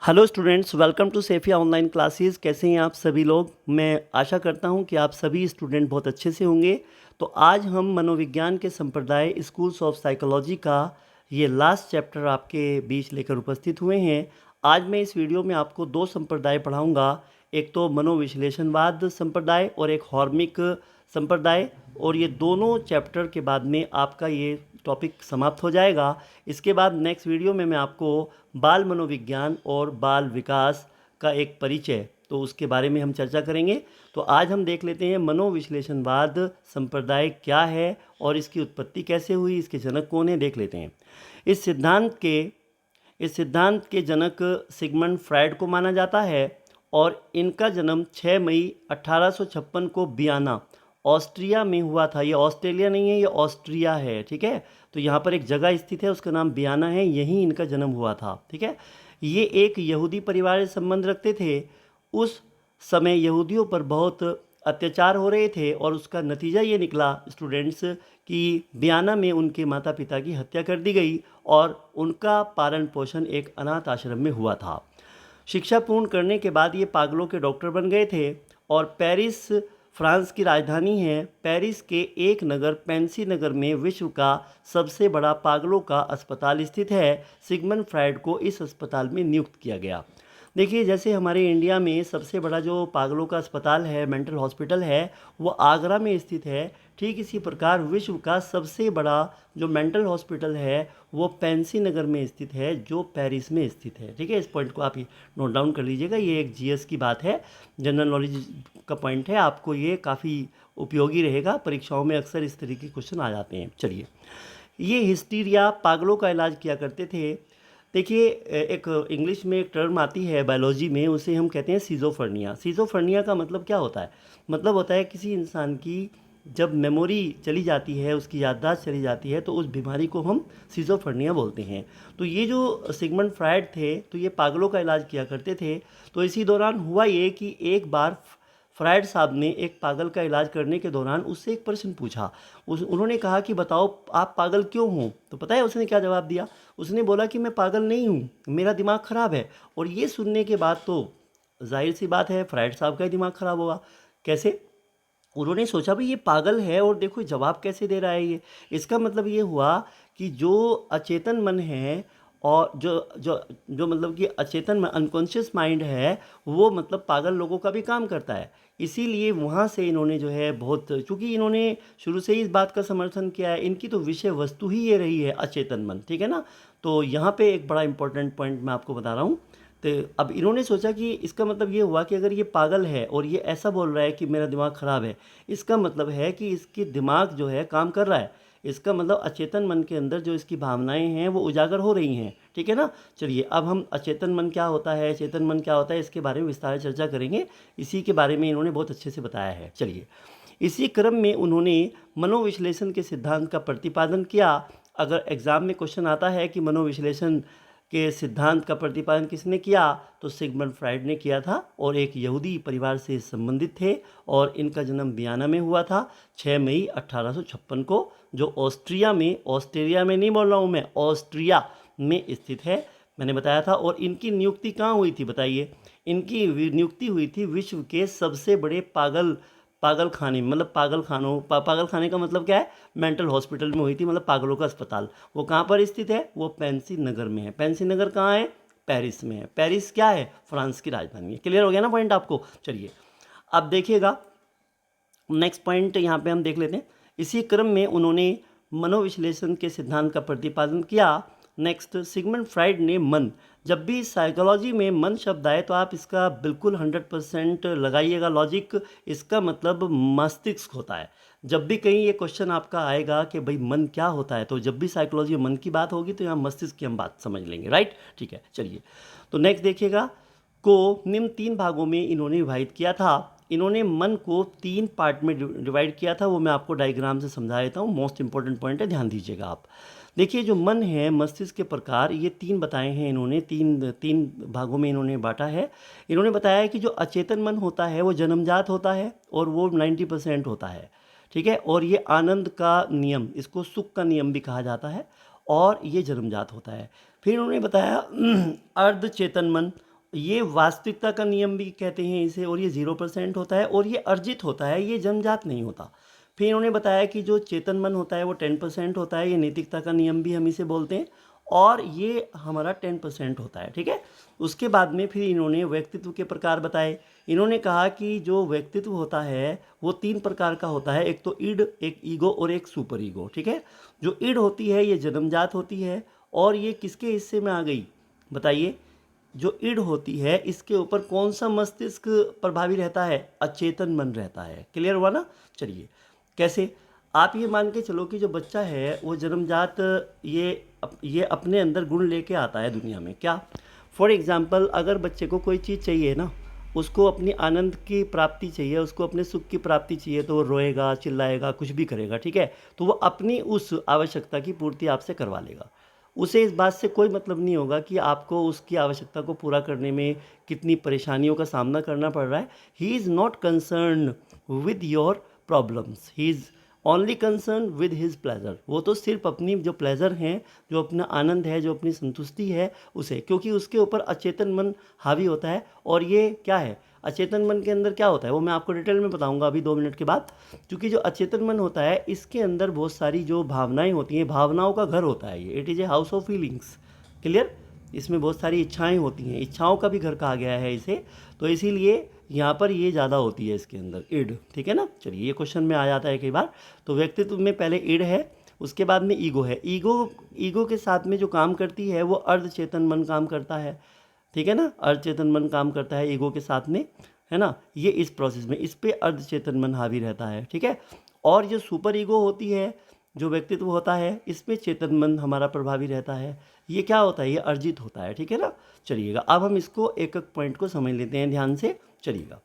Hello students, welcome to सेफिया online classes. कैसे हैं आप सभी लोग? मैं आशा करता हूं कि आप सभी स्टूडेंट बहुत अच्छे से होंगे। तो आज हम मनोविज्ञान के संप्रदाय स्कूल्स ऑफ साइकोलॉजी का ये लास्ट चैप्टर आपके बीच लेकर उपस्थित हुए हैं। आज मैं इस वीडियो में आपको दो संप्रदाय पढ़ाऊंगा, एक तो मनोविश्लेषणवाद संप्रदाय और एक हॉर्मिक संप्रदाय। और ये दोनों चैप्टर के बाद में आपका ये टॉपिक समाप्त हो जाएगा। इसके बाद नेक्स्ट वीडियो में मैं आपको बाल मनोविज्ञान और बाल विकास का एक परिचय, तो उसके बारे में हम चर्चा करेंगे। तो आज हम देख लेते हैं मनोविश्लेषणवाद संप्रदाय क्या है और इसकी उत्पत्ति कैसे हुई, इसके जनक कौन है, देख लेते हैं। इस सिद्धांत के जनक सिगमंड फ्रायड को माना जाता है और इनका जन्म 6 मई 1856 को वियना ऑस्ट्रिया में हुआ था। ये ऑस्ट्रेलिया नहीं है, ये ऑस्ट्रिया है, ठीक है। तो यहाँ पर एक जगह स्थित है, उसका नाम वियना है, यहीं इनका जन्म हुआ था, ठीक है। ये एक यहूदी परिवार से संबंध रखते थे। उस समय यहूदियों पर बहुत अत्याचार हो रहे थे और उसका नतीजा ये निकला स्टूडेंट्स कि वियना में उनके माता पिता की हत्या कर दी गई और उनका पालन पोषण एक अनाथ आश्रम में हुआ था। शिक्षा पूर्ण करने के बाद ये पागलों के डॉक्टर बन गए थे और पेरिस फ्रांस की राजधानी है। पेरिस के एक नगर पेंसी नगर में विश्व का सबसे बड़ा पागलों का अस्पताल स्थित है। सिगमंड फ्रायड को इस अस्पताल में नियुक्त किया गया। देखिए, जैसे हमारे इंडिया में सबसे बड़ा जो पागलों का अस्पताल है, मेंटल हॉस्पिटल है, वो आगरा में स्थित है। ठीक इसी प्रकार विश्व का सबसे बड़ा जो मेंटल हॉस्पिटल है वो पेंसी नगर में स्थित है, जो पेरिस में स्थित है, ठीक है। इस पॉइंट को आप नोट डाउन कर लीजिएगा, ये एक जीएस की बात है, जनरल नॉलेज का पॉइंट है, आपको ये काफ़ी उपयोगी रहेगा। परीक्षाओं में अक्सर इस तरीके के क्वेश्चन आ जाते हैं। चलिए, ये हिस्टीरिया पागलों का इलाज किया करते थे। देखिए, एक इंग्लिश में एक टर्म आती है बायोलॉजी में, उसे हम कहते हैं सीजोफर्निया। सीजोफर्निया का मतलब क्या होता है? मतलब होता है किसी इंसान की जब मेमोरी चली जाती है, उसकी याददाश्त चली जाती है, तो उस बीमारी को हम सीजोफर्निया बोलते हैं। तो ये जो सिगमंड फ्रायड थे, तो ये पागलों का इलाज किया करते थे। तो इसी दौरान हुआ ये कि एक बार फ्रायड साहब ने एक पागल का इलाज करने के दौरान उससे एक प्रश्न पूछा। उन्होंने कहा कि बताओ आप पागल क्यों हो? तो पता है उसने क्या जवाब दिया? उसने बोला कि मैं पागल नहीं हूँ, मेरा दिमाग ख़राब है। और ये सुनने के बाद तो जाहिर सी बात है फ्रायड साहब का ही दिमाग ख़राब होगा। कैसे? उन्होंने सोचा भाई ये पागल है और देखो जवाब कैसे दे रहा है ये। इसका मतलब ये हुआ कि जो अचेतन मन है और जो जो जो मतलब कि अचेतन में अनकॉन्शियस माइंड है, वो मतलब पागल लोगों का भी काम करता है। इसीलिए वहाँ से इन्होंने जो है बहुत, चूँकि इन्होंने शुरू से ही इस बात का समर्थन किया है, इनकी तो विषय वस्तु ही ये रही है अचेतन मन, ठीक है ना। तो यहाँ पे एक बड़ा इंपॉर्टेंट पॉइंट मैं आपको बता रहा हूँ। तो अब इन्होंने सोचा कि इसका मतलब ये हुआ कि अगर ये पागल है और ये ऐसा बोल रहा है कि मेरा दिमाग ख़राब है, इसका मतलब है कि इसकी दिमाग जो है काम कर रहा है। इसका मतलब अचेतन मन के अंदर जो इसकी भावनाएं हैं वो उजागर हो रही हैं, ठीक है ना। चलिए, अब हम अचेतन मन क्या होता है, चेतन मन क्या होता है, इसके बारे में विस्तार से चर्चा करेंगे। इसी के बारे में इन्होंने बहुत अच्छे से बताया है। चलिए, इसी क्रम में उन्होंने मनोविश्लेषण के सिद्धांत का प्रतिपादन किया। अगर एग्ज़ाम में क्वेश्चन आता है कि मनोविश्लेषण के सिद्धांत का प्रतिपादन किसने किया, तो सिगमंड फ्रायड ने किया था और एक यहूदी परिवार से संबंधित थे और इनका जन्म वियना में हुआ था 6 मई 1856 को, जो ऑस्ट्रेलिया में नहीं बोल रहा हूँ मैं, ऑस्ट्रिया में स्थित है, मैंने बताया था। और इनकी नियुक्ति कहाँ हुई थी बताइए? इनकी नियुक्ति हुई थी विश्व के सबसे बड़े पागल खाने, मतलब पागल खाने का मतलब क्या है? मेंटल हॉस्पिटल में हुई थी, मतलब पागलों का अस्पताल। वो कहाँ पर स्थित है? वो पेंसी नगर में है। पेंसी नगर कहाँ है? पेरिस में है। पेरिस क्या है? फ्रांस की राजधानी है। क्लियर हो गया ना पॉइंट आपको? चलिए, अब देखिएगा नेक्स्ट पॉइंट यहाँ पे हम देख लेते हैं। इसी क्रम में उन्होंने मनोविश्लेषण के सिद्धांत का प्रतिपादन किया। नेक्स्ट, सिगमंड फ्रायड ने मन, जब भी साइकोलॉजी में मन शब्द आए तो आप इसका बिल्कुल 100% लगाइएगा लॉजिक। इसका मतलब मस्तिष्क होता है। जब भी कहीं ये क्वेश्चन आपका आएगा कि भाई मन क्या होता है, तो जब भी साइकोलॉजी में मन की बात होगी तो यहाँ मस्तिष्क की हम बात समझ लेंगे, राइट? ठीक है, चलिए, तो नेक्स्ट देखिएगा, को निम्न 3 भागों में इन्होंने विभाजित किया था। इन्होंने मन को 3 पार्ट में डिवाइड किया था, वो मैं आपको डायग्राम से समझा देता हूँ। मोस्ट इंपॉर्टेंट पॉइंट है, ध्यान दीजिएगा आप। देखिए, जो मन है, मस्तिष्क के प्रकार, ये 3 बताए हैं इन्होंने, तीन भागों में इन्होंने बांटा है। इन्होंने बताया है कि जो अचेतन मन होता है वो जन्मजात होता है और वो 90% होता है, ठीक है। और ये आनंद का नियम, इसको सुख का नियम भी कहा जाता है, और ये जन्मजात होता है। फिर उन्होंने बताया अर्ध चेतन मन ये वास्तविकता का नियम भी कहते हैं इसे, और ये 0% होता है, और ये अर्जित होता है, ये जन्मजात नहीं होता। फिर इन्होंने बताया कि जो चेतन मन होता है वो 10% होता है, ये नैतिकता का नियम भी हम इसे बोलते हैं, और ये हमारा 10% होता है, ठीक है। उसके बाद में फिर इन्होंने व्यक्तित्व के प्रकार बताए। इन्होंने कहा कि जो व्यक्तित्व होता है वो 3 प्रकार का होता है, एक तो ईड, एक ईगो और एक सुपर ईगो, ठीक है। जो ईड होती है ये जन्मजात होती है, और ये किसके हिस्से में आ गई बताइए। जो ईड होती है इसके ऊपर कौन सा मस्तिष्क प्रभावी रहता है, अचेतन मन रहता है। क्लियर हुआ ना। चलिए कैसे, आप ये मान के चलो कि जो बच्चा है वो जन्मजात ये अपने अंदर गुण लेके आता है दुनिया में। क्या, फॉर एग्जाम्पल अगर बच्चे को कोई चीज़ चाहिए ना, उसको अपनी आनंद की प्राप्ति चाहिए, उसको अपने सुख की प्राप्ति चाहिए, तो वो रोएगा, चिल्लाएगा, कुछ भी करेगा, ठीक है। तो वो अपनी उस आवश्यकता की पूर्ति आपसे करवा लेगा। उसे इस बात से कोई मतलब नहीं होगा कि आपको उसकी आवश्यकता को पूरा करने में कितनी परेशानियों का सामना करना पड़ रहा है। He is not concern with your problems, he is only concern with his pleasure. वो तो सिर्फ अपनी जो प्लेजर हैं, जो अपना आनंद है, जो अपनी संतुष्टि है उसे, क्योंकि उसके ऊपर अचेतन मन हावी होता है। और ये क्या है, अचेतन मन के अंदर क्या होता है वो मैं आपको डिटेल में बताऊंगा अभी 2 मिनट के बाद। क्योंकि जो अचेतन मन होता है इसके अंदर बहुत सारी जो भावनाएं होती हैं, भावनाओं का घर होता है ये, it is a house of feelings. Clear. इसमें बहुत सारी इच्छाएं होती हैं, इच्छाओं का भी घर कहा गया है इसे, तो इसीलिए यहाँ पर ये ज़्यादा होती है इसके अंदर ईड, ठीक है ना। चलिए ये क्वेश्चन में आ जाता है कई बार। तो व्यक्तित्व में पहले ईड है, उसके बाद में ईगो है। ईगो के साथ में जो काम करती है वो अर्धचेतन मन काम करता है, ठीक है ना। अर्धचेतन मन काम करता है ईगो के साथ में, है ना। ये इस प्रोसेस में इस पे अर्धचेतन मन हावी रहता है, ठीक है। और जो सुपर ईगो होती है, जो व्यक्तित्व होता है, इसमें चेतन मन हमारा प्रभावी रहता है। ये क्या होता है, ये अर्जित होता है, ठीक है ना। चलिएगा अब हम इसको एक एक पॉइंट को समझ लेते हैं ध्यान से। चलिएगा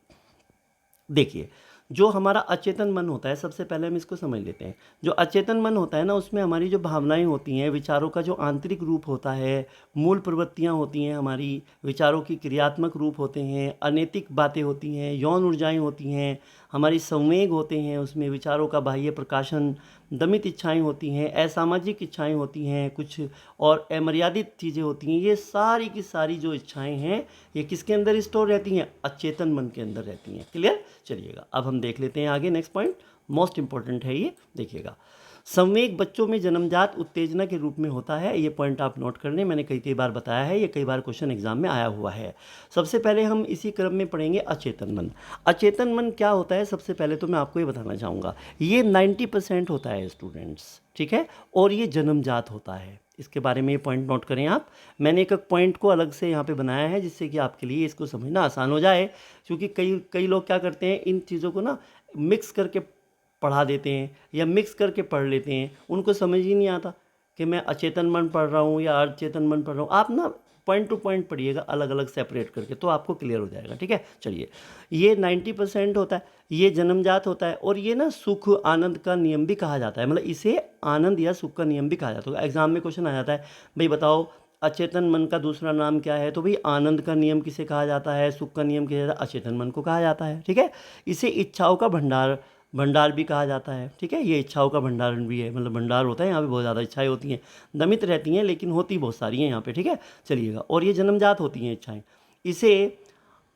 देखिए, जो हमारा अचेतन मन होता है, सबसे पहले हम इसको समझ लेते हैं। जो अचेतन मन होता है ना, उसमें हमारी जो भावनाएं होती हैं, विचारों का जो आंतरिक रूप होता है, मूल प्रवृत्तियां होती हैं हमारी, विचारों की क्रियात्मक रूप होते हैं, अनैतिक बातें होती हैं, यौन ऊर्जाएं होती हैं, हमारी संवेग होते हैं, उसमें विचारों का बाह्य प्रकाशन, दमित इच्छाएं होती हैं, असामाजिक इच्छाएं होती हैं कुछ, और अमर्यादित चीज़ें होती हैं। ये सारी की सारी जो इच्छाएं हैं ये किसके अंदर स्टोर रहती हैं, अचेतन मन के अंदर रहती हैं। क्लियर। चलिएगा अब हम देख लेते हैं आगे, नेक्स्ट पॉइंट मोस्ट इंपॉर्टेंट है ये, देखिएगा। संवेग बच्चों में जन्मजात उत्तेजना के रूप में होता है। ये पॉइंट आप नोट कर लें, मैंने कई बार बताया है, ये कई बार क्वेश्चन एग्जाम में आया हुआ है। सबसे पहले हम इसी क्रम में पढ़ेंगे अचेतन मन। अचेतन मन क्या होता है, सबसे पहले तो मैं आपको ये बताना चाहूँगा, ये 90% होता है स्टूडेंट्स, ठीक है, और ये जन्मजात होता है। इसके बारे में ये पॉइंट नोट करें आप। मैंने एक पॉइंट को अलग से यहाँ पे बनाया है जिससे कि आपके लिए इसको समझना आसान हो जाए, क्योंकि कई कई लोग क्या करते हैं, इन चीज़ों को ना मिक्स करके पढ़ा देते हैं या मिक्स करके पढ़ लेते हैं। उनको समझ ही नहीं आता कि मैं अचेतन मन पढ़ रहा हूँ या अर्धचेतन मन पढ़ रहा हूँ। आप ना पॉइंट टू पॉइंट पढ़िएगा अलग अलग सेपरेट करके, तो आपको क्लियर हो जाएगा, ठीक है। चलिए, ये 90% होता है, ये जन्मजात होता है, और ये ना सुख आनंद का नियम भी कहा जाता है, मतलब इसे आनंद या सुख का नियम भी कहा जाता है। एग्जाम में क्वेश्चन आ जाता है, भाई बताओ अचेतन मन का दूसरा नाम क्या है, तो भाई आनंद का नियम किसे कहा जाता है, सुख का नियम किसे, अचेतन मन को कहा जाता है, ठीक है। इसे इच्छाओं का भंडार भंडार भी कहा जाता है, ठीक है। ये इच्छाओं का भंडारण भी है, मतलब भंडार होता है, यहाँ पे बहुत ज़्यादा इच्छाएं होती हैं, दमित रहती हैं लेकिन होती बहुत सारी हैं यहाँ पे, ठीक है। चलिएगा, और ये जन्मजात होती हैं इच्छाएं। इसे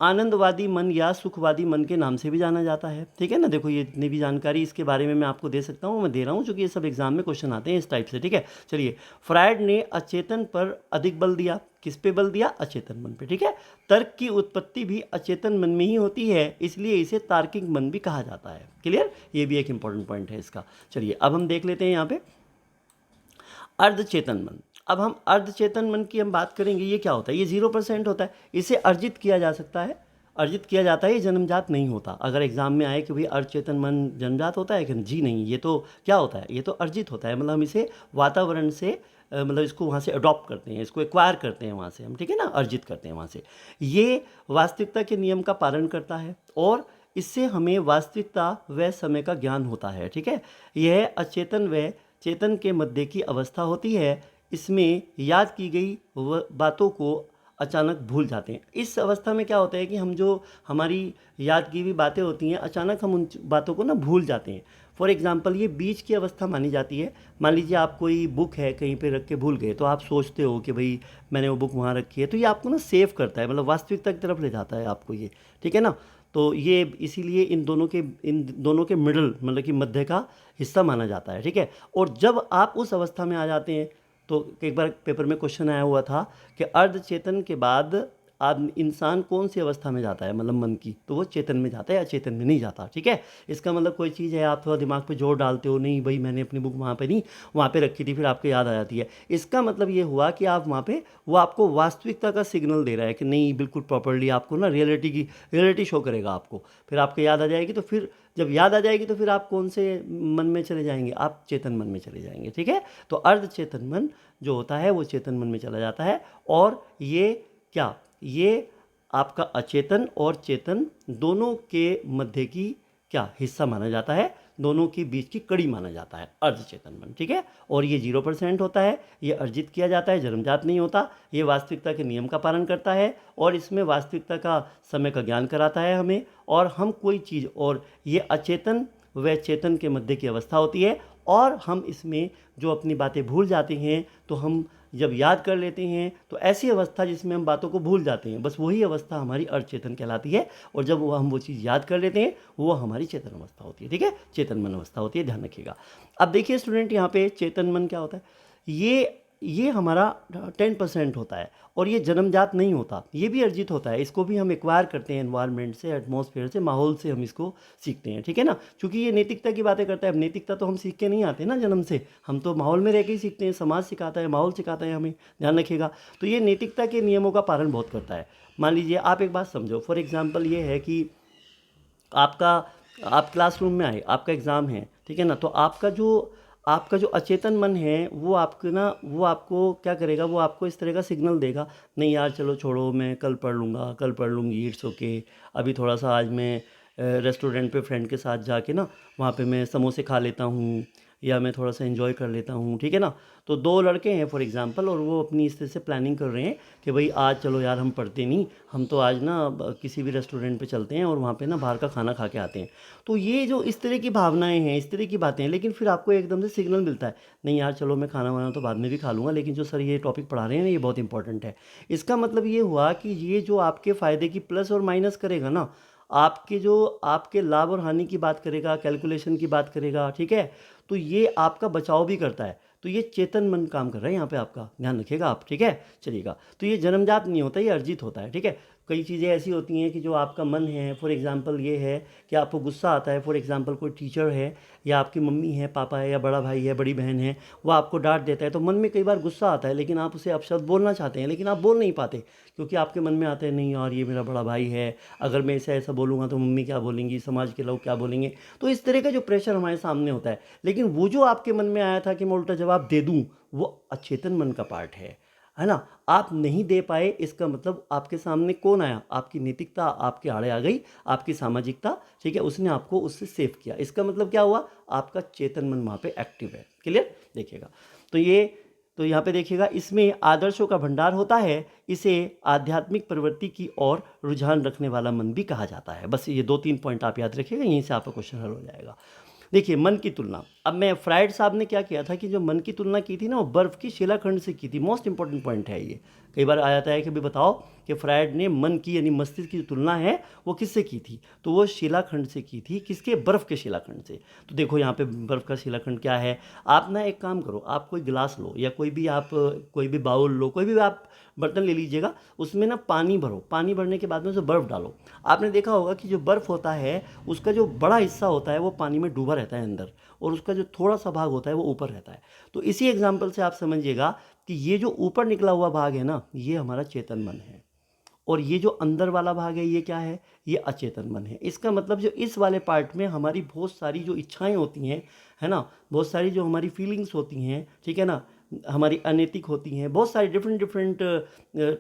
आनंदवादी मन या सुखवादी मन के नाम से भी जाना जाता है, ठीक है ना। देखो ये जितनी भी जानकारी इसके बारे में मैं आपको दे सकता हूँ, मैं दे रहा हूँ, क्योंकि ये सब एग्जाम में क्वेश्चन आते हैं इस टाइप से, ठीक है। चलिए, फ्रायड ने अचेतन पर अधिक बल दिया, किस पे बल दिया, अचेतन मन पे, ठीक है। तर्क की उत्पत्ति भी अचेतन मन में ही होती है, इसलिए इसे तार्किक मन भी कहा जाता है। क्लियर, ये भी एक इंपॉर्टेंट पॉइंट है इसका। चलिए अब हम देख लेते हैं यहाँ पे अर्धचेतन मन। अब हम अर्धचेतन मन की हम बात करेंगे, ये क्या होता है, ये 0% होता है, इसे अर्जित किया जा सकता है, अर्जित किया जाता है, ये जन्मजात नहीं होता। अगर एग्जाम में आए कि भाई अर्धचेतन मन जन्मजात होता है कि जी नहीं, ये तो क्या होता है, ये तो अर्जित होता है, मतलब हम इसे वातावरण से मतलब इसको वहाँ से अडॉप्ट करते हैं, इसको एक्वायर करते हैं वहाँ से हम, ठीक है ना, अर्जित करते हैं वहाँ से। ये वास्तविकता के नियम का पालन करता है और इससे हमें वास्तविकता व समय का ज्ञान होता है, ठीक है। यह अचेतन व चेतन के मध्य की अवस्था होती है। इसमें याद की गई बातों को अचानक भूल जाते हैं। इस अवस्था में क्या होता है कि हम जो हमारी याद की हुई बातें होती हैं, अचानक हम उन बातों को ना भूल जाते हैं। फॉर एग्जांपल ये बीच की अवस्था मानी जाती है। मान लीजिए आप कोई बुक है कहीं पे रख के भूल गए, तो आप सोचते हो कि भाई मैंने वो बुक वहाँ रखी है, तो ये आपको ना सेव करता है, मतलब वास्तविकता की तरफ ले जाता है आपको ये, ठीक है ना। तो ये इसीलिए इन दोनों के मिडल, मतलब कि मध्य का हिस्सा माना जाता है, ठीक है। और जब आप उस अवस्था में आ जाते हैं, तो एक बार पेपर में क्वेश्चन आया हुआ था कि अर्ध चेतन के बाद आदमी इंसान कौन सी अवस्था में जाता है, मतलब मन की, तो वो चेतन में जाता है या चेतन में नहीं जाता, ठीक है। इसका मतलब कोई चीज़ है, आप थोड़ा दिमाग पे जोर डालते हो, नहीं भाई मैंने अपनी बुक वहाँ पे नहीं, वहाँ पे रखी थी, फिर आपको याद आ जाती है। इसका मतलब ये हुआ कि आप वहाँ पे, वो आपको वास्तविकता का सिग्नल दे रहा है कि नहीं, बिल्कुल प्रॉपरली आपको ना रियलिटी शो करेगा आपको, फिर आपको याद आ जाएगी। तो फिर जब याद आ जाएगी तो फिर आप कौन से मन में चले जाएंगे, आप चेतन मन में चले जाएंगे, ठीक है। तो अर्ध चेतन मन जो होता है वो चेतन मन में चला जाता है। और ये क्या, ये आपका अचेतन और चेतन दोनों के मध्य की क्या हिस्सा माना जाता है, दोनों के बीच की कड़ी माना जाता है अर्धचेतन मन, ठीक है। और ये 0% होता है, ये अर्जित किया जाता है, जन्मजात नहीं होता। ये वास्तविकता के नियम का पालन करता है और इसमें वास्तविकता का समय का ज्ञान कराता है हमें। और हम कोई चीज़, और ये अचेतन व चेतन के मध्य की अवस्था होती है। और हम इसमें जो अपनी बातें भूल जाते हैं, तो हम जब याद कर लेते हैं तो ऐसी अवस्था जिसमें हम बातों को भूल जाते हैं, बस वही अवस्था हमारी अर्धचेतन कहलाती है। और जब हम वो चीज़ याद कर लेते हैं, वो हमारी चेतन अवस्था होती है, ठीक है, चेतन मन अवस्था होती है, ध्यान रखिएगा। अब देखिए स्टूडेंट, यहाँ पे चेतन मन क्या होता है, ये हमारा 10% होता है और ये जन्मजात नहीं होता, ये भी अर्जित होता है। इसको भी हम एक्वायर करते हैं एनवायरनमेंट से, एटमॉस्फेयर से, माहौल से हम इसको सीखते हैं, ठीक है ना। क्योंकि ये नैतिकता की बातें करता है। अब नैतिकता तो हम सीख के नहीं आते ना जन्म से, हम तो माहौल में रह के ही सीखते हैं, समाज सिखाता है, माहौल सिखाता है हमें, ध्यान रखिएगा। तो ये नैतिकता के नियमों का पालन बहुत करता है। मान लीजिए आप एक बात समझो, फॉर एग्जाम्पल ये है कि आपका आप क्लासरूम में आए, आपका एग्ज़ाम है, ठीक है ना। तो आपका जो अचेतन मन है वो आपको ना, वो आपको क्या करेगा, वो आपको इस तरह का सिग्नल देगा, नहीं यार चलो छोड़ो, मैं कल पढ़ लूँगा, कल पढ़ लूँगी, इट्स ओके। अभी थोड़ा सा आज मैं रेस्टोरेंट पे फ्रेंड के साथ जाके ना, वहाँ पे मैं समोसे खा लेता हूँ, या मैं थोड़ा सा एंजॉय कर लेता हूँ, ठीक है ना। तो दो लड़के हैं फॉर एग्जांपल, और वो अपनी इस तरह से प्लानिंग कर रहे हैं कि भाई आज चलो यार हम पढ़ते नहीं, हम तो आज ना किसी भी रेस्टोरेंट पे चलते हैं और वहाँ पे ना बाहर का खाना खा के आते हैं। तो ये जो इस तरह की भावनाएं हैं, इस तरह की बातें हैं, लेकिन फिर आपको एकदम से सिग्नल मिलता है, नहीं यार चलो मैं खाना वाना तो बाद में भी खा लूँगा, लेकिन जो सर ये टॉपिक पढ़ा रहे हैं ना, ये बहुत इंपॉर्टेंट है। इसका मतलब ये हुआ कि ये जो आपके फ़ायदे की प्लस और माइनस करेगा ना, आपके लाभ और हानि की बात करेगा, कैलकुलेशन की बात करेगा, ठीक है। तो ये आपका बचाव भी करता है। तो ये चेतन मन काम कर रहा है यहाँ पे, आपका ध्यान रखिएगा आप, ठीक है, चलिएगा। तो ये जन्मजात नहीं होता, ये अर्जित होता है, ठीक है। कई चीज़ें ऐसी होती हैं कि जो आपका मन है, फॉर एग्जांपल ये है कि आपको गुस्सा आता है, फॉर एग्जांपल कोई टीचर है, या आपकी मम्मी है, पापा है, या बड़ा भाई है, बड़ी बहन है, वो आपको डांट देता है, तो मन में कई बार गुस्सा आता है, लेकिन आप उसे अपशब्द बोलना चाहते हैं, लेकिन आप बोल नहीं पाते, क्योंकि आपके मन में आता है नहीं यार ये मेरा बड़ा भाई है, अगर मैं इसे ऐसा बोलूँगा तो मम्मी क्या बोलेंगी, समाज के लोग क्या बोलेंगे। तो इस तरह का जो प्रेशर हमारे सामने होता है, लेकिन वो जो आपके मन में आया था कि मैं उल्टा जवाब दे दूँ, वो अचेतन मन का पार्ट है ना। आप नहीं दे पाए, इसका मतलब आपके सामने कौन आया, आपकी नैतिकता आपके आड़े आ गई, आपकी सामाजिकता, ठीक है, उसने आपको उससे सेव किया। इसका मतलब क्या हुआ, आपका चेतन मन वहाँ पे एक्टिव है, क्लियर, देखिएगा। तो यहाँ पे देखिएगा, इसमें आदर्शों का भंडार होता है, इसे आध्यात्मिक प्रवृत्ति की ओर रुझान रखने वाला मन भी कहा जाता है। बस ये 2-3 पॉइंट आप याद रखिएगा, यहीं से आपका क्वेश्चन हल हो जाएगा। देखिए मन की तुलना, अब मैं फ्राइड साहब ने क्या किया था कि जो मन की तुलना की थी ना, वो बर्फ़ की शिलाखंड से की थी। मोस्ट इंपॉर्टेंट पॉइंट है ये, कई बार आ जाता है कि भाई बताओ कि फ्राइड ने मन की यानी मस्तिष्क की जो तुलना है वो किससे की थी, तो वो शिलाखंड से की थी, किसके, बर्फ़ के शिलाखंड से। तो देखो यहाँ पे बर्फ़ का शिलाखंड क्या है, आप ना एक काम करो, आप कोई गिलास लो, या कोई भी आप कोई भी बाउल लो, कोई भी आप बर्तन ले लीजिएगा, उसमें ना पानी भरो, पानी भरने के बाद में उसे बर्फ़ डालो। आपने देखा होगा कि जो बर्फ़ होता है उसका जो बड़ा हिस्सा होता है वो पानी में डूबा रहता है अंदर, और उसका जो थोड़ा सा भाग होता है वो ऊपर रहता है। तो इसी एग्जाम्पल से आप समझिएगा कि ये जो ऊपर निकला हुआ भाग है ना, ये हमारा चेतन मन है, और ये जो अंदर वाला भाग है ये क्या है, ये अचेतन मन है। इसका मतलब जो इस वाले पार्ट में हमारी बहुत सारी जो इच्छाएं होती हैं, है ना, बहुत सारी जो हमारी फीलिंग्स होती हैं, ठीक है ना, हमारी अनैतिक होती हैं, बहुत सारी डिफरेंट डिफरेंट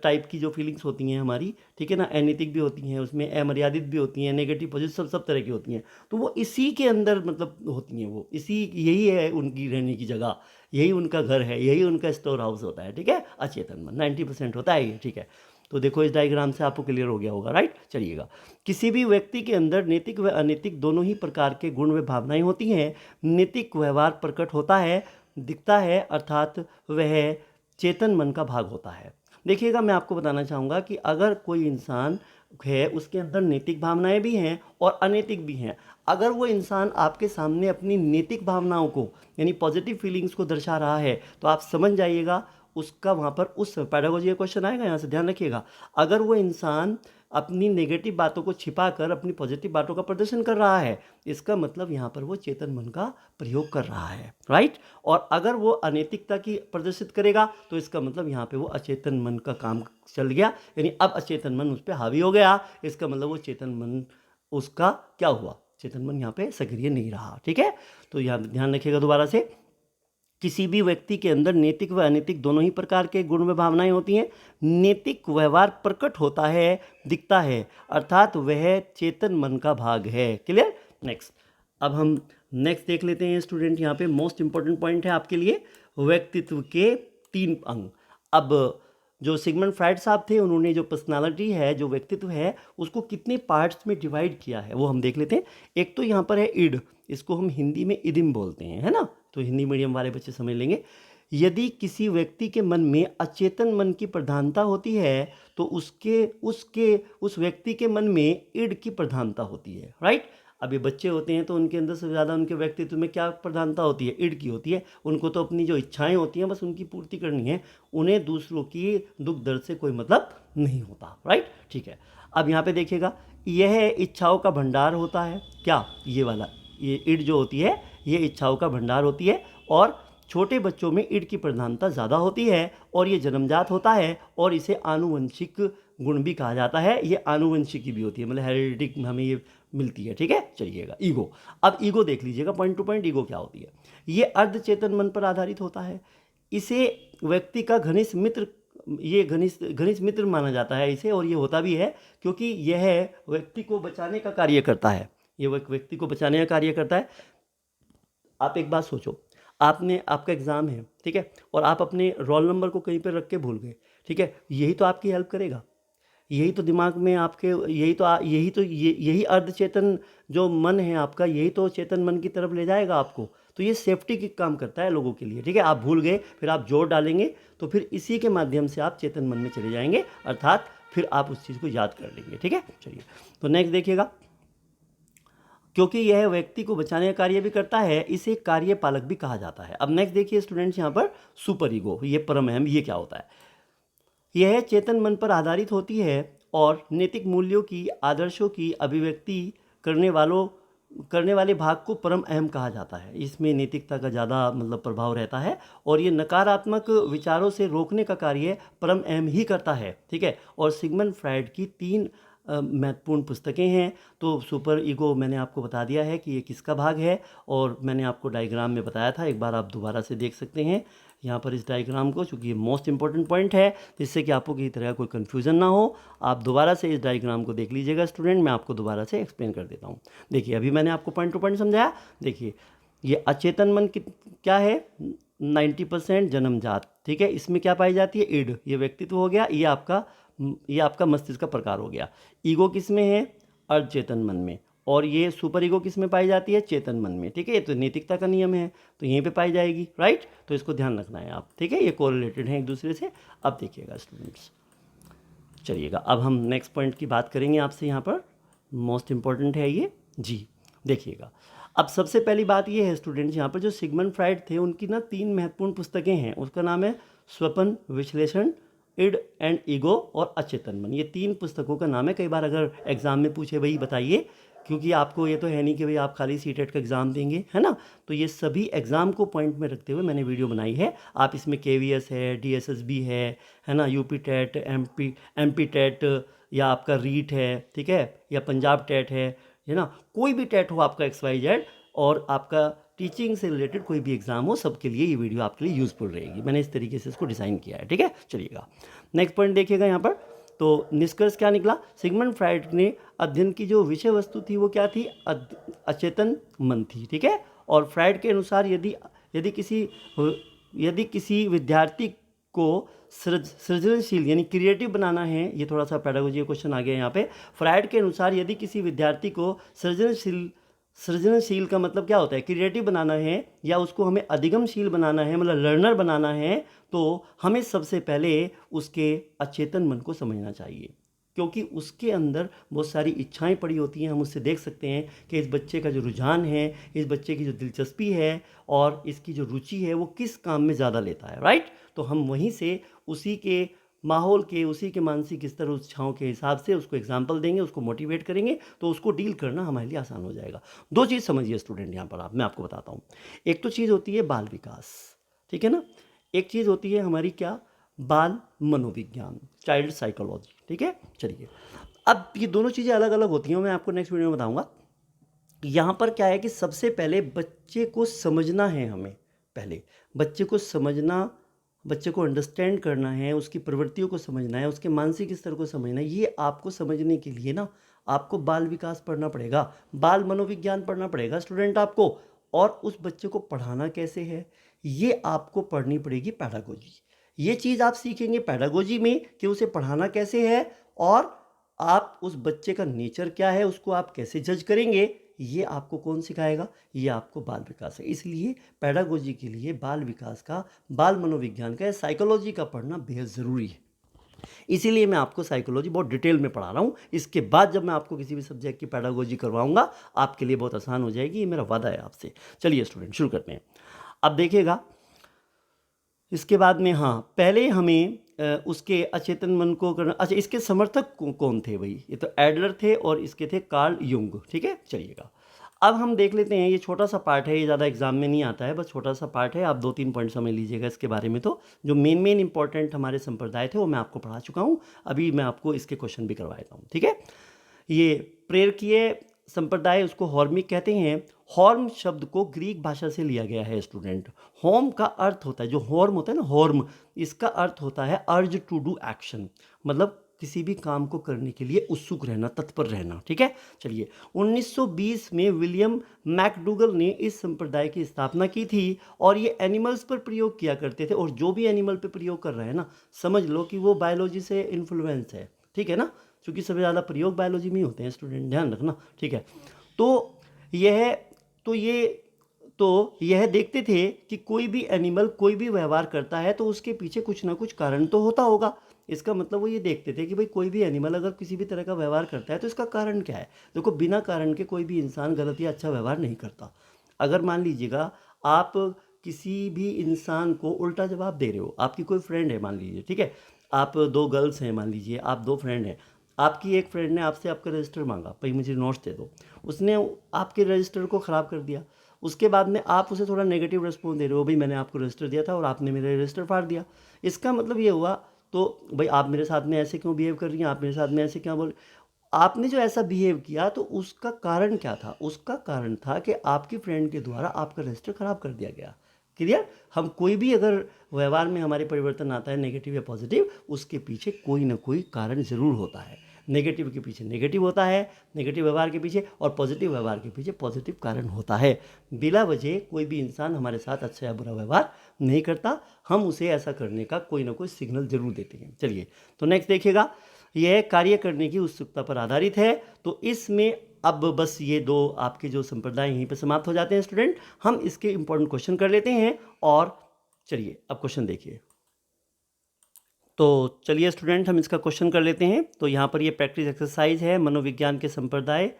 टाइप की जो फीलिंग्स होती हैं हमारी, ठीक है ना, अनैतिक भी होती हैं, उसमें अमर्यादित भी होती हैं, नेगेटिव पॉजिटिव सब तरह की होती हैं। तो वो इसी के अंदर मतलब होती हैं, वो इसी, यही है उनकी रहने की जगह, यही उनका घर है, यही उनका स्टोर हाउस होता है, ठीक है, अचेतन मन 90% होता है ये, ठीक है। तो देखो इस डायग्राम से आपको क्लियर हो गया होगा, राइट। चलिएगा, किसी भी व्यक्ति के अंदर नैतिक व अनैतिक दोनों ही प्रकार के गुण व भावनाएं होती हैं। नैतिक व्यवहार प्रकट होता है, दिखता है, अर्थात वह चेतन मन का भाग होता है। देखिएगा, मैं आपको बताना चाहूँगा कि अगर कोई इंसान है उसके अंदर नैतिक भावनाएं भी हैं और अनैतिक भी हैं, अगर वो इंसान आपके सामने अपनी नैतिक भावनाओं को यानी पॉजिटिव फीलिंग्स को दर्शा रहा है तो आप समझ जाइएगा उसका वहाँ पर उस पेडागोजी का क्वेश्चन आएगा, यहाँ से ध्यान रखिएगा। अगर वो इंसान अपनी नेगेटिव बातों को छिपा कर अपनी पॉजिटिव बातों का प्रदर्शन कर रहा है, इसका मतलब यहाँ पर वो चेतन मन का प्रयोग कर रहा है, राइट। और अगर वो अनैतिकता की प्रदर्शित करेगा तो इसका मतलब यहाँ पे वो अचेतन मन का काम चल गया, यानी अब अचेतन मन उस पर हावी हो गया। इसका मतलब वो चेतन मन उसका क्या हुआ, चेतन मन यहाँ पे सक्रिय नहीं रहा, ठीक है। तो यहाँ ध्यान रखिएगा दोबारा से, किसी भी व्यक्ति के अंदर नैतिक व अनैतिक दोनों ही प्रकार के गुण व भावनाएं होती हैं। नैतिक व्यवहार प्रकट होता है, दिखता है, अर्थात वह चेतन मन का भाग है। क्लियर। नेक्स्ट, अब हम नेक्स्ट देख लेते हैं स्टूडेंट, यहाँ पे मोस्ट इंपॉर्टेंट पॉइंट है आपके लिए, व्यक्तित्व के 3 अंग। अब जो सिगमंड फ्राइड साहब थे उन्होंने जो पर्सनालिटी है, जो व्यक्तित्व है, उसको कितने पार्ट्स में डिवाइड किया है वो हम देख लेते हैं। एक तो यहाँ पर है इड, इसको हम हिंदी में इदिम बोलते हैं, है ना, तो हिंदी मीडियम वाले बच्चे समझ लेंगे। यदि किसी व्यक्ति के मन में अचेतन मन की प्रधानता होती है तो उस व्यक्ति के मन में इड की प्रधानता होती है, राइट। अब ये बच्चे होते हैं तो उनके अंदर से ज़्यादा उनके व्यक्तित्व में क्या प्रधानता होती है, इड की होती है। उनको तो अपनी जो इच्छाएं होती हैं बस उनकी पूर्ति करनी है, उन्हें दूसरों की दुख दर्द से कोई मतलब नहीं होता, राइट, ठीक है। अब यहाँ पे देखिएगा, यह इच्छाओं का भंडार होता है, क्या, ये वाला, ये इड जो होती है ये इच्छाओं का भंडार होती है। और छोटे बच्चों में इड की प्रधानता ज़्यादा होती है और ये जन्मजात होता है और इसे आनुवंशिक गुण भी कहा जाता है। ये आनुवंशिकी भी होती है, मतलब हेरिडिटिक हमें ये मिलती है, ठीक है। चलिएगा, ईगो। अब ईगो देख लीजिएगा पॉइंट टू पॉइंट, ईगो क्या होती है। ये अर्धचेतन मन पर आधारित होता है। इसे व्यक्ति का घनिष्ठ मित्र, ये घनिष्ठ मित्र माना जाता है इसे, और ये होता भी है क्योंकि यह व्यक्ति को बचाने का कार्य करता है। ये व्यक्ति को बचाने का कार्य करता है। आप एक बात सोचो, आपका एग्ज़ाम है, ठीक है, और आप अपने रोल नंबर को कहीं पर रख के भूल गए, ठीक है, यही तो आपकी हेल्प करेगा, यही तो दिमाग में आपके, यही अर्धचेतन जो मन है आपका, यही तो चेतन मन की तरफ ले जाएगा आपको। तो ये सेफ्टी की काम करता है लोगों के लिए, ठीक है। आप भूल गए, फिर आप जोर डालेंगे तो फिर इसी के माध्यम से आप चेतन मन में चले जाएंगे, अर्थात फिर आप उस चीज़ को याद कर लेंगे, ठीक है। चलिए, तो नेक्स्ट देखिएगा, क्योंकि यह व्यक्ति को बचाने का कार्य भी करता है, इसे कार्यपालक भी कहा जाता है। अब नेक्स्ट देखिए स्टूडेंट्स, यहाँ पर सुपर ईगो, ये परम अहम, ये क्या होता है। यह चेतन मन पर आधारित होती है और नैतिक मूल्यों की, आदर्शों की अभिव्यक्ति करने वाले भाग को परम अहम कहा जाता है। इसमें नैतिकता का ज़्यादा मतलब प्रभाव रहता है और ये नकारात्मक विचारों से रोकने का कार्य परम अहम ही करता है, ठीक है। और सिगमंड फ्राइड की 3 महत्वपूर्ण पुस्तकें हैं। तो सुपर ईगो मैंने आपको बता दिया है कि ये किसका भाग है, और मैंने आपको डायग्राम में बताया था, एक बार आप दोबारा से देख सकते हैं यहाँ पर इस डायग्राम को, चूँकि ये मोस्ट इंपॉर्टेंट पॉइंट है, जिससे कि आपको किसी तरह कोई कन्फ्यूज़न ना हो। आप दोबारा से इस डायग्राम को देख लीजिएगा स्टूडेंट, मैं आपको दोबारा से एक्सप्लेन कर देता हूँ। देखिए, अभी मैंने आपको पॉइंट टू पॉइंट समझाया। देखिए, ये अचेतन मन क्या है, 90% जन्मजात, ठीक है। इसमें क्या पाई जाती है, इड, ये व्यक्तित्व हो गया, ये आपका मस्तिष्क का प्रकार हो गया। ईगो किस में है, अर्धचेतन मन में, और ये सुपर ईगो किस में पाई जाती है, चेतन मन में, ठीक है। ये तो नैतिकता का नियम है, तो यहीं पे पाई जाएगी, राइट। तो इसको ध्यान रखना है आप, ठीक है, ये कोरिलेटेड हैं एक दूसरे से। अब देखिएगा स्टूडेंट्स, चलिएगा, अब हम नेक्स्ट पॉइंट की बात करेंगे आपसे, यहाँ पर मोस्ट इंपॉर्टेंट है ये जी। देखिएगा, अब सबसे पहली बात ये है स्टूडेंट्स, यहाँ पर जो सिगमंड फ्राइड थे उनकी ना 3 महत्वपूर्ण पुस्तकें हैं। उसका नाम है स्वप्न विश्लेषण, इड एंड ईगो और अचेतन मन। ये 3 पुस्तकों का नाम है। कई बार अगर एग्जाम में पूछे भाई बताइए, क्योंकि आपको ये तो है नहीं कि भाई आप खाली सीटेट का एग्ज़ाम देंगे, है ना, तो ये सभी एग्ज़ाम को पॉइंट में रखते हुए मैंने वीडियो बनाई है। आप इसमें KVS है, DSSB है ना, UP टेट, MP टेट, या आपका रीट है, ठीक है, या पंजाब टेट है ना, कोई भी टेट हो आपका XYZ, और आपका टीचिंग से रिलेटेड कोई भी एग्ज़ाम हो, सबके लिए ये वीडियो आपके लिए यूज़फुल रहेगी। मैंने इस तरीके से इसको डिज़ाइन किया है, ठीक है। चलिएगा, नेक्स्ट पॉइंट देखिएगा यहाँ पर। तो निष्कर्ष क्या निकला, सिगमंड फ्राइड ने अध्ययन की जो विषय वस्तु थी वो क्या थी, अचेतन मन थी, ठीक है। और फ्राइड के अनुसार यदि किसी विद्यार्थी को सृजनशील यानी क्रिएटिव बनाना है, ये थोड़ा सा पेडागोजी का क्वेश्चन आ गया यहाँ पे। फ्रायड के अनुसार यदि किसी विद्यार्थी को सृजनशील का मतलब क्या होता है, क्रिएटिव बनाना है या उसको हमें अधिगमशील बनाना है, मतलब लर्नर बनाना है, तो हमें सबसे पहले उसके अचेतन मन को समझना चाहिए, क्योंकि उसके अंदर बहुत सारी इच्छाएं पड़ी होती हैं। हम उससे देख सकते हैं कि इस बच्चे का जो रुझान है, इस बच्चे की जो दिलचस्पी है और इसकी जो रुचि है वो किस काम में ज़्यादा लेता है, राइट। तो हम वहीं से उसी के माहौल के, उसी के मानसिक स्तर, उस इच्छाओं के हिसाब से उसको एग्जाम्पल देंगे, उसको मोटिवेट करेंगे, तो उसको डील करना हमारे लिए आसान हो जाएगा। दो चीज़ समझिए स्टूडेंट यहाँ पर, मैं आपको बताता हूँ। एक तो चीज़ होती है बाल विकास, ठीक है ना, एक चीज़ होती है हमारी क्या, बाल मनोविज्ञान, चाइल्ड साइकोलॉजी, ठीक है। चलिए, अब ये दोनों चीज़ें अलग अलग होती हैं, मैं आपको नेक्स्ट वीडियो में बताऊंगा। यहाँ पर क्या है कि सबसे पहले बच्चे को समझना है, हमें पहले बच्चे को समझना, बच्चे को अंडरस्टैंड करना है, उसकी प्रवृत्तियों को समझना है, उसके मानसिक स्तर को समझना है। ये आपको समझने के लिए ना आपको बाल विकास पढ़ना पड़ेगा, बाल मनोविज्ञान पढ़ना पड़ेगा स्टूडेंट आपको। और उस बच्चे को पढ़ाना कैसे है, ये आपको पढ़नी पड़ेगी पैडागोजी। ये चीज़ आप सीखेंगे पैडागोजी में कि उसे पढ़ाना कैसे है, और आप उस बच्चे का नेचर क्या है, उसको आप कैसे जज करेंगे, ये आपको कौन सिखाएगा, ये आपको बाल विकास है। इसलिए पैडागोजी के लिए बाल विकास का, बाल मनोविज्ञान का, साइकोलॉजी का पढ़ना बेहद ज़रूरी है। इसीलिए मैं आपको साइकोलॉजी बहुत डिटेल में पढ़ा रहा हूँ। इसके बाद जब मैं आपको किसी भी सब्जेक्ट की पैडागोजी करवाऊंगा, आपके लिए बहुत आसान हो जाएगी, ये मेरा वादा है आपसे। चलिए स्टूडेंट शुरू करते हैं। अब देखिएगा इसके बाद में, हाँ पहले हमें उसके अचेतन मन को करना। अच्छा, इसके समर्थक कौन थे भाई, ये तो एडलर थे और इसके थे कार्ल युंग, ठीक है। चलिएगा अब हम देख लेते हैं, ये छोटा सा पार्ट है, ये ज़्यादा एग्जाम में नहीं आता है, बस छोटा सा पार्ट है, आप 2-3 पॉइंट समझ लीजिएगा इसके बारे में। तो जो मेन इंपॉर्टेंट हमारे संप्रदाय थे वो मैं आपको पढ़ा चुका हूँ, अभी मैं आपको इसके क्वेश्चन भी करवा देता हूँ, ठीक है। ये प्रेरकीय संप्रदाय, उसको हॉर्मिक कहते हैं। हॉर्म शब्द को ग्रीक भाषा से लिया गया है स्टूडेंट। होम का अर्थ होता है, जो हॉर्म होता है ना, हॉर्म, इसका अर्थ होता है अर्ज टू डू एक्शन, मतलब किसी भी काम को करने के लिए उत्सुक रहना, तत्पर रहना, ठीक है। चलिए 1920 में विलियम मैकडूगल ने इस संप्रदाय की स्थापना की थी और ये एनिमल्स पर प्रयोग किया करते थे। और जो भी एनिमल पर प्रयोग कर रहे हैं ना, समझ लो कि वो बायोलॉजी से इन्फ्लुएंस है, ठीक है ना, क्योंकि सबसे ज़्यादा प्रयोग बायोलॉजी में ही होते हैं स्टूडेंट, ध्यान रखना, ठीक है। तो यह तो ये तो यह देखते थे कि कोई भी एनिमल कोई भी व्यवहार करता है तो उसके पीछे कुछ ना कुछ कारण तो होता होगा। इसका मतलब वो ये देखते थे कि भाई कोई भी एनिमल अगर किसी भी तरह का व्यवहार करता है तो इसका कारण क्या है। देखो, बिना कारण के कोई भी इंसान गलत या अच्छा व्यवहार नहीं करता। अगर मान लीजिएगा आप किसी भी इंसान को उल्टा जवाब दे रहे हो, आपकी कोई फ्रेंड है मान लीजिए, ठीक है, आप 2 गर्ल्स हैं, मान लीजिए आप 2 फ्रेंड हैं, आपकी एक फ्रेंड ने आपसे आपका रजिस्टर मांगा, भाई मुझे नोट्स दे दो, उसने आपके रजिस्टर को ख़राब कर दिया। उसके बाद में आप उसे थोड़ा नेगेटिव रिस्पॉन्स दे रहे हो, भाई मैंने आपको रजिस्टर दिया था और आपने मेरा रजिस्टर फाड़ दिया। इसका मतलब ये हुआ, तो भाई आप मेरे साथ में ऐसे क्यों बिहेव कर रही हैं, आप मेरे साथ में ऐसे क्यों बोल, आपने जो ऐसा बिहेव किया तो उसका कारण क्या था, उसका कारण था कि आपकी फ्रेंड के द्वारा आपका रजिस्टर ख़राब कर दिया गया। क्लियर। हम कोई भी अगर व्यवहार में हमारे परिवर्तन आता है, नेगेटिव या पॉजिटिव, उसके पीछे कोई ना कोई कारण ज़रूर होता है। नेगेटिव के पीछे नेगेटिव होता है, नेगेटिव व्यवहार के पीछे, और पॉजिटिव व्यवहार के पीछे पॉजिटिव कारण होता है। बिला वजह कोई भी इंसान हमारे साथ अच्छा या बुरा व्यवहार नहीं करता, हम उसे ऐसा करने का कोई ना कोई सिग्नल जरूर देते हैं। चलिए तो नेक्स्ट देखिएगा, यह कार्य करने की उत्सुकता पर आधारित है। तो इसमें अब बस ये 2 आपके जो संप्रदाय यहीं पर समाप्त हो जाते हैं स्टूडेंट। हम इसके इंपॉर्टेंट क्वेश्चन कर लेते हैं, और चलिए अब क्वेश्चन देखिए। तो चलिए स्टूडेंट हम इसका क्वेश्चन कर लेते हैं। तो यहाँ पर ये प्रैक्टिस एक्सरसाइज है, मनोविज्ञान के संप्रदाय,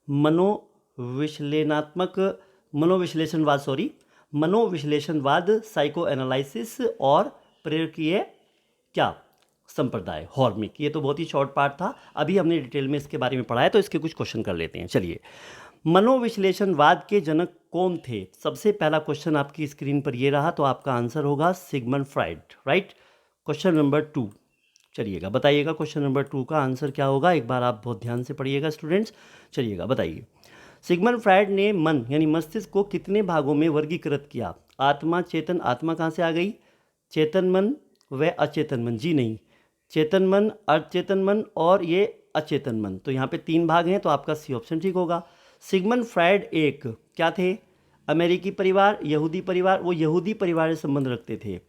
मनोविश्लेषणवाद, साइको एनालिसिस और प्रेरकीय क्या संप्रदाय, हॉर्मिक। ये तो बहुत ही शॉर्ट पार्ट था, अभी हमने डिटेल में इसके बारे में पढ़ा है, तो इसके कुछ क्वेश्चन कर लेते हैं। चलिए, मनोविश्लेषणवाद के जनक कौन थे। सबसे पहला क्वेश्चन आपकी स्क्रीन पर ये रहा, तो आपका आंसर होगा Sigmund Freud, right. Question number 2, चलिएगा बताइएगा क्वेश्चन नंबर 2 का आंसर क्या होगा, एक बार आप बहुत ध्यान से पढ़िएगा स्टूडेंट्स। चलिएगा बताइए, सिगमंड फ्राइड ने मन यानी मस्तिष्क को कितने भागों में वर्गीकृत किया। आत्मा, चेतन, आत्मा कहाँ से आ गई, चेतन मन व अचेतन मन, जी नहीं, चेतन मन, अचेतन मन और ये अचेतन मन। तो यहाँ पे 3 भाग हैं, तो आपका सी ऑप्शन ठीक होगा। सिगमंड फ्राइड एक क्या थे, अमेरिकी परिवार, यहूदी परिवार, वो यहूदी परिवार से संबंध रखते थे।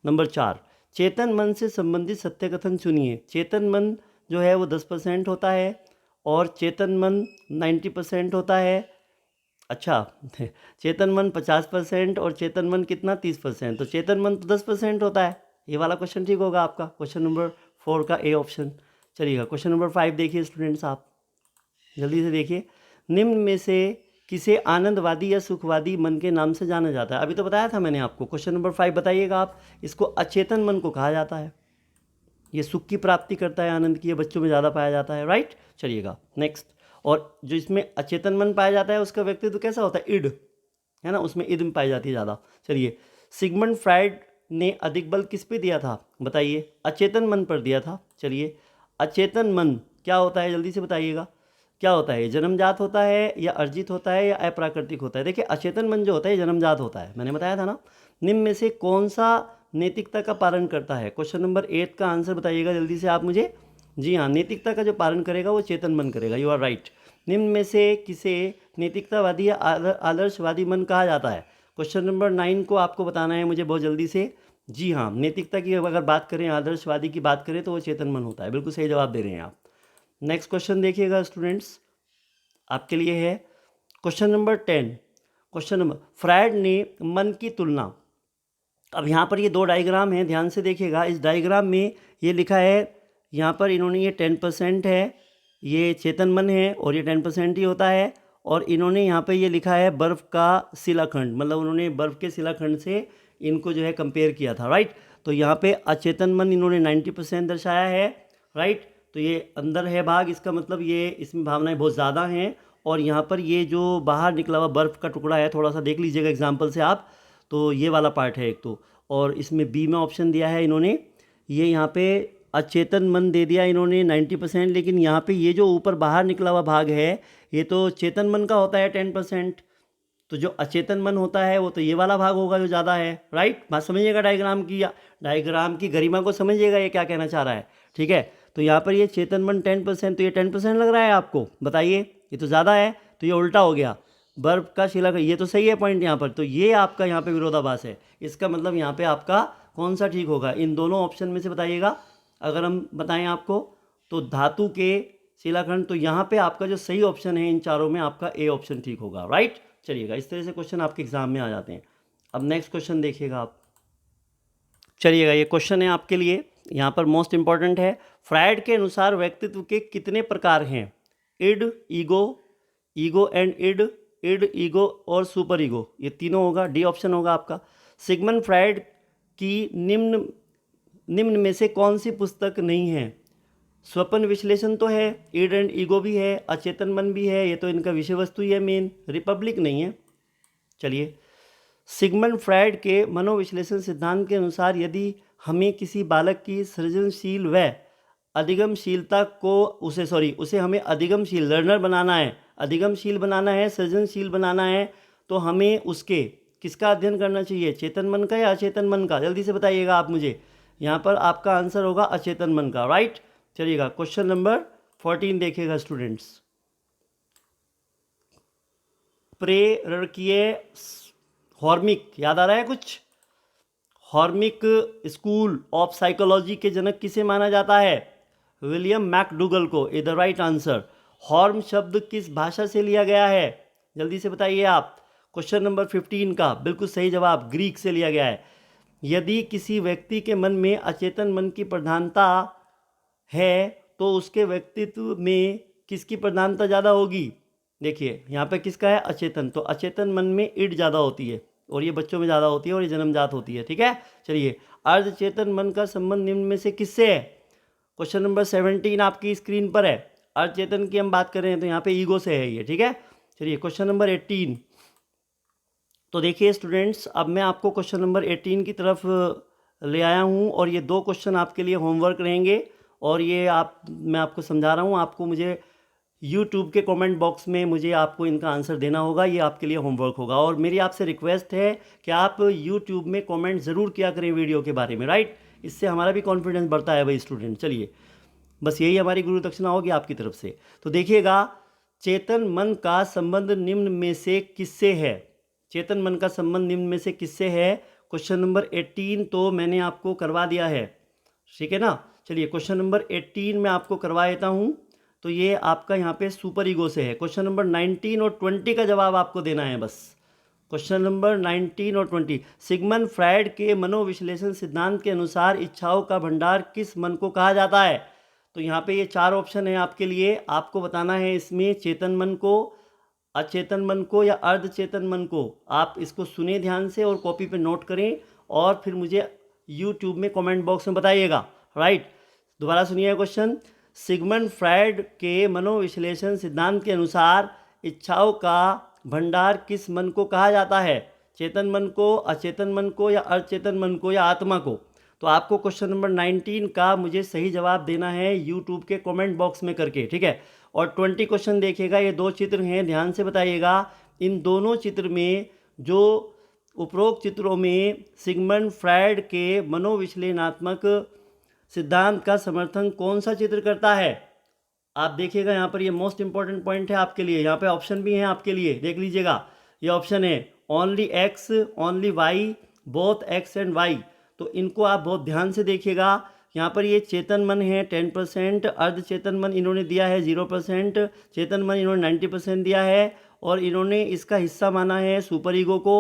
नंबर 4, चेतन मन से संबंधित सत्य कथन चुनिए। चेतन मन जो है वो 10% होता है और चेतन मन 90% होता है। अच्छा चेतन मन 50% और चेतन मन कितना 30%, तो चेतन मन तो 10% होता है। ये वाला क्वेश्चन ठीक होगा आपका, क्वेश्चन नंबर 4 का ए ऑप्शन। चलिएगा क्वेश्चन नंबर 5 देखिए स्टूडेंट्स, आप जल्दी से देखिए। निम्न में से किसे आनंदवादी या सुखवादी मन के नाम से जाना जाता है? अभी तो बताया था मैंने आपको। क्वेश्चन नंबर 5 बताइएगा आप। इसको अचेतन मन को कहा जाता है। ये सुख की प्राप्ति करता है, आनंद की, ये बच्चों में ज़्यादा पाया जाता है, राइट। चलिएगा नेक्स्ट। और जो इसमें अचेतन मन पाया जाता है उसका व्यक्तित्व कैसा होता है? इड, है ना, उसमें इद में पाई जाती है ज़्यादा। चलिए, सिगमंड फ्राइड ने अधिक बल किस पे दिया था? बताइए। अचेतन मन पर दिया था। चलिए, अचेतन मन क्या होता है, जल्दी से बताइएगा। क्या होता है? जन्मजात होता है या अर्जित होता है या अप्राकृतिक होता है? देखिए, अचेतन मन जो होता है जन्मजात होता है, मैंने बताया था ना। निम्न में से कौन सा नैतिकता का पालन करता है? क्वेश्चन नंबर 8 का आंसर बताइएगा जल्दी से आप मुझे। जी हाँ, नैतिकता का जो पालन करेगा वो चेतन मन करेगा, यू आर राइट। निम्न में से किसे नैतिकतावादी या आदर्शवादी मन कहा जाता है? क्वेश्चन नंबर 9 को आपको बताना है मुझे बहुत जल्दी से। जी हाँ, नैतिकता की अगर बात करें, आदर्शवादी की बात करें तो वो चेतन मन होता है। बिल्कुल सही जवाब दे रहे हैं आप। नेक्स्ट क्वेश्चन देखिएगा स्टूडेंट्स, आपके लिए है question number 10। Question number, Freud ने मन की तुलना। अब यहाँ पर ये दो डायग्राम हैं, ध्यान से देखिएगा। इस डायग्राम में ये लिखा है, यहाँ पर इन्होंने ये 10% है, ये चेतन मन है और ये 10% ही होता है। और इन्होंने यहाँ पे ये लिखा है बर्फ़ का शिलाखंड, मतलब उन्होंने बर्फ़ के शिलाखंड से इनको जो है कंपेयर किया था, राइट। तो यहाँ पे अचेतन मन इन्होंने 90% दर्शाया है, राइट। तो ये अंदर है भाग, इसका मतलब ये इसमें भावनाएं बहुत ज़्यादा हैं। और यहाँ पर ये जो बाहर निकला हुआ बर्फ़ का टुकड़ा है, थोड़ा सा देख लीजिएगा एग्जाम्पल से आप, तो ये वाला पार्ट है एक तो। और इसमें बी में ऑप्शन दिया है इन्होंने, ये यहाँ पे अचेतन मन दे दिया इन्होंने 90%, लेकिन यहाँ पे ये जो ऊपर बाहर निकला हुआ भाग है ये तो चेतन मन का होता है 10%। तो जो अचेतन मन होता है वो तो ये वाला भाग होगा जो ज़्यादा है, राइट। बात समझिएगा डायग्राम की, या डायग्राम की गरिमा को समझिएगा ये क्या कहना चाह रहा है, ठीक है। तो यहाँ पर ये चेतन मन 10%, तो ये 10% लग रहा है आपको, बताइए। ये तो ज़्यादा है, तो ये उल्टा हो गया, बर्फ का शिला, ये तो सही है पॉइंट यहाँ पर। तो ये आपका यहाँ पे विरोधाभास है, इसका मतलब यहाँ पे आपका कौन सा ठीक होगा? इन दोनों ऑप्शन में से बताइएगा। अगर हम बताएं आपको तो धातु के शिलाखंड, तो यहाँ पे आपका जो सही ऑप्शन है इन चारों में आपका ए ऑप्शन ठीक होगा, राइट। चलिएगा, इस तरह से क्वेश्चन आपके एग्जाम में आ जाते हैं। अब नेक्स्ट क्वेश्चन देखिएगा आप। चलिएगा, ये क्वेश्चन है आपके लिए, यहाँ पर मोस्ट इंपॉर्टेंट है। फ्रायड के अनुसार व्यक्तित्व के कितने प्रकार हैं? Id, ego, ego and id, ego और सुपर ईगो, ये तीनों होगा, डी ऑप्शन होगा आपका। सिगमंड फ्रायड की निम्न में से कौन सी पुस्तक नहीं है? स्वप्न विश्लेषण तो है, इड एंड ईगो भी है, अचेतन मन भी है, ये तो इनका विषय वस्तु ही है मेन, रिपब्लिक नहीं है। चलिए, सिगमंड फ्रायड के मनोविश्लेषण सिद्धांत के अनुसार यदि हमें किसी बालक की सृजनशील व अधिगमशीलता को उसे हमें अधिगमशील लर्नर बनाना है, अधिगमशील बनाना है, सृजनशील बनाना है, तो हमें उसके किसका अध्ययन करना चाहिए? चेतन मन का या अचेतन मन का? जल्दी से बताइएगा आप मुझे। यहाँ पर आपका आंसर होगा अचेतन मन का, राइट। चलिएगा, क्वेश्चन नंबर 14 देखिएगा स्टूडेंट्स। प्रेरकीय हॉर्मिक, याद आ रहा है कुछ? हॉर्मिक स्कूल ऑफ साइकोलॉजी के जनक किसे माना जाता है? विलियम मैकडूगल को, इज द राइट आंसर। हॉर्म शब्द किस भाषा से लिया गया है? जल्दी से बताइए आप। क्वेश्चन नंबर 15 का बिल्कुल सही जवाब, ग्रीक से लिया गया है। यदि किसी व्यक्ति के मन में अचेतन मन की प्रधानता है तो उसके व्यक्तित्व में किसकी प्रधानता ज़्यादा होगी? देखिए, यहाँ पे किसका है? अचेतन। तो अचेतन मन में इड ज़्यादा होती है और ये बच्चों में ज़्यादा होती है और ये जन्मजात होती है, ठीक है। चलिए, अर्धचेतन मन का संबंध निम्न में से किससे है? क्वेश्चन नंबर 17 आपकी स्क्रीन पर है। अर्धचेतन की हम बात करें तो यहाँ पे ईगो से है ये, ठीक है। चलिए, क्वेश्चन नंबर 18। तो देखिए स्टूडेंट्स, अब मैं आपको क्वेश्चन नंबर 18 की तरफ ले आया हूँ और ये दो क्वेश्चन आपके लिए होमवर्क रहेंगे। और ये मैं आपको समझा रहा हूँ, आपको मुझे YouTube के कमेंट बॉक्स में मुझे आपको इनका आंसर देना होगा, ये आपके लिए होमवर्क होगा। और मेरी आपसे रिक्वेस्ट है कि आप YouTube में कमेंट ज़रूर किया करें वीडियो के बारे में, राइट। इससे हमारा भी कॉन्फिडेंस बढ़ता है भाई स्टूडेंट। चलिए, बस यही हमारी गुरु दक्षिणा होगी आपकी तरफ से। तो देखिएगा, चेतन मन का संबंध निम्न में से किससे है? चेतन मन का संबंध निम्न में से किससे है? क्वेश्चन नंबर 18 तो मैंने आपको करवा दिया है, ठीक है ना। चलिए क्वेश्चन नंबर 18 मैं आपको करवा देता हूँ। तो ये आपका यहाँ पे सुपर ईगो से है। क्वेश्चन नंबर 19 और 20 का जवाब आपको देना है बस। क्वेश्चन नंबर 19 और 20, सिगमंड फ्रायड के मनोविश्लेषण सिद्धांत के अनुसार इच्छाओं का भंडार किस मन को कहा जाता है। तो यहाँ पे ये 4 ऑप्शन है आपके लिए, आपको बताना है इसमें चेतन मन को, अचेतन मन को या अर्धचेतन मन को। आप इसको सुने ध्यान से और कॉपी पे नोट करें और फिर मुझे यूट्यूब में कमेंट बॉक्स में बताइएगा। राइट, दोबारा सुनिए क्वेश्चन। सिगमंड फ्रायड के मनोविश्लेषण सिद्धांत के अनुसार इच्छाओं का भंडार किस मन को कहा जाता है, चेतन मन को, अचेतन मन को या अचेतन मन को या आत्मा को। तो आपको क्वेश्चन नंबर 19 का मुझे सही जवाब देना है यूट्यूब के कमेंट बॉक्स में करके, ठीक है। और 20 क्वेश्चन देखिएगा, ये 2 चित्र हैं, ध्यान से बताइएगा। इन दोनों चित्र में जो उपरोक्त चित्रों में सिगमंड फ्रायड के मनोविश्लेषणात्मक सिद्धांत का समर्थन कौन सा चित्र करता है, आप देखिएगा। यहाँ पर ये मोस्ट इंपॉर्टेंट पॉइंट है आपके लिए। यहाँ पे ऑप्शन भी हैं आपके लिए, देख लीजिएगा। ये ऑप्शन है only X, only Y, both X and Y. तो इनको आप बहुत ध्यान से देखिएगा। यहाँ पर ये चेतन मन है 10%, अर्धचेतन मन इन्होंने दिया है 0%, चेतन मन इन्होंने 90% दिया है और इन्होंने इसका हिस्सा माना है सुपर ईगो को।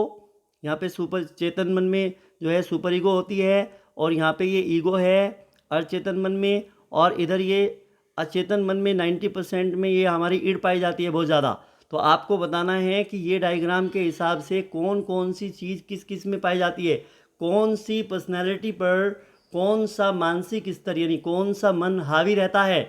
यहाँ पे सुपर चेतन मन में जो है सुपर ईगो होती है और यहाँ पे ये ईगो है अर्धचेतन मन में, और इधर ये अचेतन मन में 90% में ये हमारी ईड़ पाई जाती है बहुत ज़्यादा। तो आपको बताना है कि ये डायग्राम के हिसाब से कौन कौन सी चीज़ किस किस में पाई जाती है, कौन सी पर्सनैलिटी पर कौन सा मानसिक स्तर यानी कौन सा मन हावी रहता है,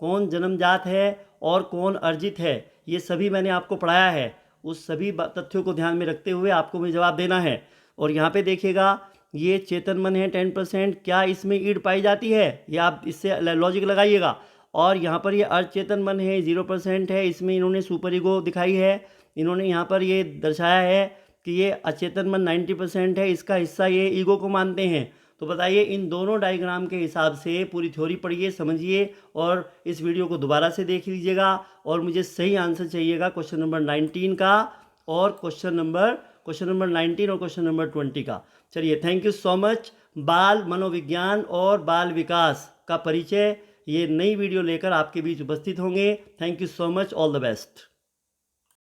कौन जन्मजात है और कौन अर्जित है, ये सभी मैंने आपको पढ़ाया है। उस सभी तथ्यों को ध्यान में रखते हुए आपको मुझे जवाब देना है। और यहाँ पे देखिएगा, ये चेतन मन है 10%, क्या इसमें ईड़ पाई जाती है, ये आप इससे लॉजिक लगाइएगा। और यहाँ पर ये अचेतन मन है 0% है, इसमें इन्होंने सुपर ईगो दिखाई है। इन्होंने यहाँ पर ये दर्शाया है कि ये अचेतन मन 90% है, इसका हिस्सा ये ईगो को मानते हैं। तो बताइए, इन दोनों डायग्राम के हिसाब से पूरी थ्योरी पढ़िए, समझिए और इस वीडियो को दोबारा से देख लीजिएगा और मुझे सही आंसर चाहिएगा क्वेश्चन नंबर 19 का और क्वेश्चन नंबर 19 और क्वेश्चन नंबर 20 का। चलिए, थैंक यू सो मच। बाल मनोविज्ञान और बाल विकास का परिचय, ये नई वीडियो लेकर आपके बीच उपस्थित होंगे। Thank you so much, all the best.